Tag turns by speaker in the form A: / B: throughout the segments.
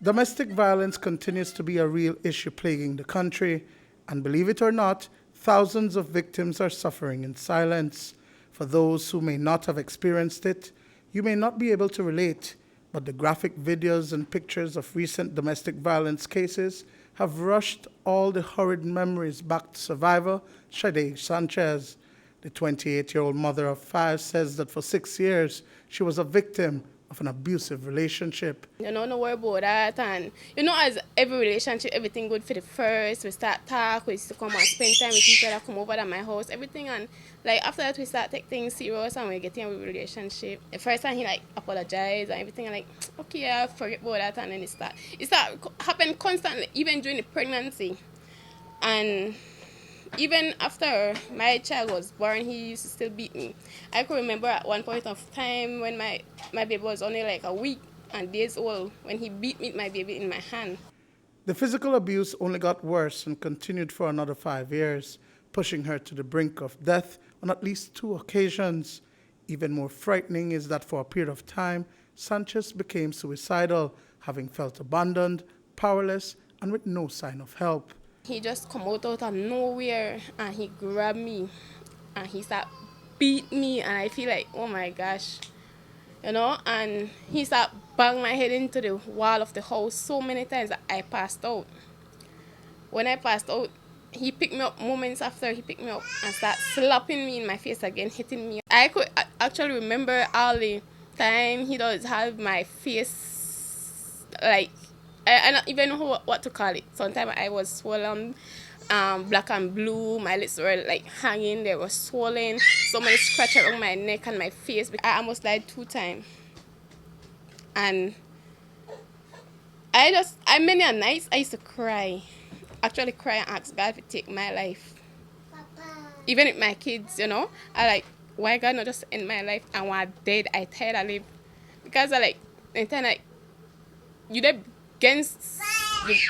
A: Domestic violence continues to be a real issue plaguing the country, and believe it or not, thousands of victims are suffering in silence. For those who may not have experienced it, you may not be able to relate, but the graphic videos and pictures of recent domestic violence cases have rushed all the horrid memories back to survivor Sade Sanchez. The 28-year-old mother of 5 says that for 6 years she was a victim of an abusive relationship.
B: No worry about that. And as every relationship, everything good for the first. We start talk, we used to come and spend time with each other, come over to my house, everything. And after that, we start take things serious and we get in a relationship. The first time he apologize and everything, I'm like, okay, yeah, forget about that. And then it start happen constantly, even during the pregnancy. And even after my child was born, he used to still beat me. I could remember at one point of time when my baby was only a week and days old, when he beat me, my baby in my hand.
A: The physical abuse only got worse and continued for another 5 years, pushing her to the brink of death on at least 2 occasions. Even more frightening is that for a period of time, Sanchez became suicidal, having felt abandoned, powerless, and with no sign of help.
B: He just come out of nowhere and he grabbed me and he started beat me, and I feel like, oh my gosh, and he started bang my head into the wall of the house so many times that I passed out. When I passed out, he picked me up moments after. He picked me up and started slapping me in my face again, hitting me. I could actually remember all the time he does have my face I don't even know what to call it. Sometimes I was swollen, black and blue. My lips were hanging. They were swollen. So many scratches around my neck and my face. I almost died 2 times. And many a nights I used to cry. Actually cry and ask God to take my life. Papa. Even with my kids, I why God not just end my life, and when I'm dead, I tired of live. Because you there against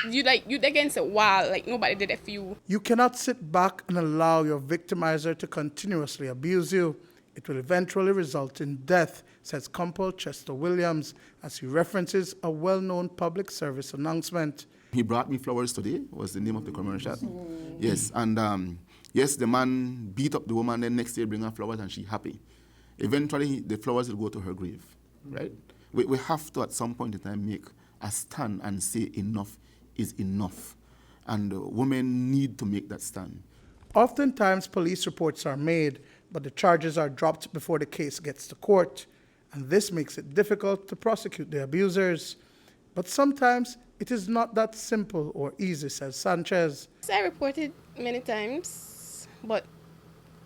B: you against a wall, nobody did it for you.
A: You cannot sit back and allow your victimizer to continuously abuse you. It will eventually result in death, says Compol Chester Williams, as he references a well-known public service announcement.
C: He brought me flowers today, was the name of the commercial. Yes, and yes, the man beat up the woman, then next day bring her flowers and she happy. Eventually, the flowers will go to her grave, right? We have to, at some point in time, make a stand and say enough is enough. And women need to make that stand.
A: Oftentimes, police reports are made, but the charges are dropped before the case gets to court. And this makes it difficult to prosecute the abusers. But sometimes, it is not that simple or easy, says Sanchez.
B: I reported many times, but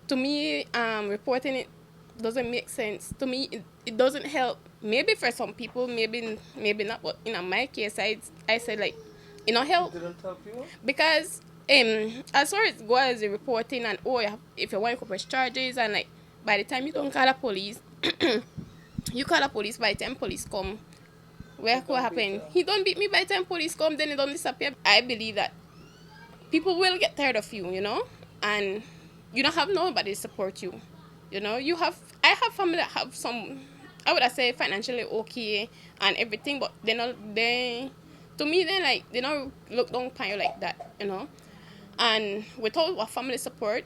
B: to me, reporting it doesn't make sense. To me, it doesn't help. Maybe for some people, maybe not. But in my case, I said it not help.
A: It didn't help you?
B: Because as far as go as the reporting and if you want to press charges and by the time you don't call the police, you call the police. By the time police come, what happen? He don't beat me. By the time police come, then he don't disappear. I believe that people will get tired of you, and you don't have nobody to support you. I have family that have some, I would say, financially okay and everything, but to me, they don't look down upon you like that, And without a family support,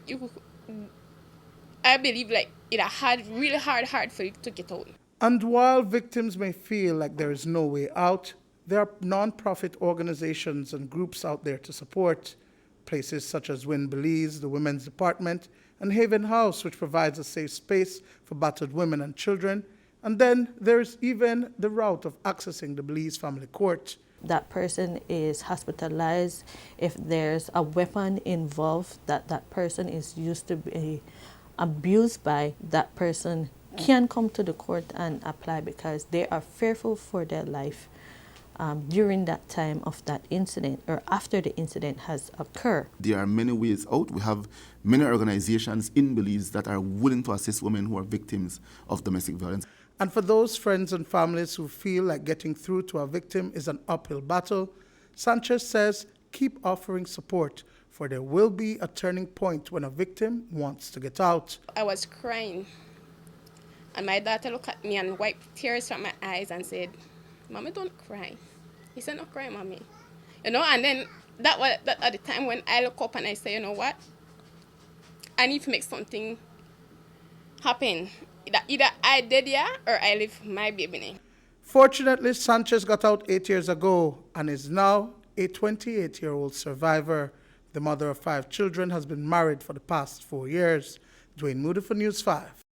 B: I believe it really hard for you to get out.
A: And while victims may feel like there is no way out, there are non-profit organizations and groups out there to support. Places such as Belize, the Women's Department, and Haven House, which provides a safe space for battered women and children. And then there's even the route of accessing the Belize Family Court.
D: That person is hospitalized. If there's a weapon involved that person is used to be abused by, that person can come to the court and apply because they are fearful for their life during that time of that incident or after the incident has occurred.
C: There are many ways out. We have many organizations in Belize that are willing to assist women who are victims of domestic violence.
A: And for those friends and families who feel like getting through to a victim is an uphill battle, Sanchez says keep offering support, for there will be a turning point when a victim wants to get out.
B: I was crying, and my daughter looked at me and wiped tears from my eyes and said, "Mama, don't cry. He said, no cry, mommy. You know, and then that was at the time when I look up and I say, you know what? I need to make something happen. Either I did or I leave my baby name.
A: Fortunately, Sanchez got out 8 years ago and is now a 28-year-old survivor. The mother of 5 children has been married for the past 4 years. Duane, Moody for News 5.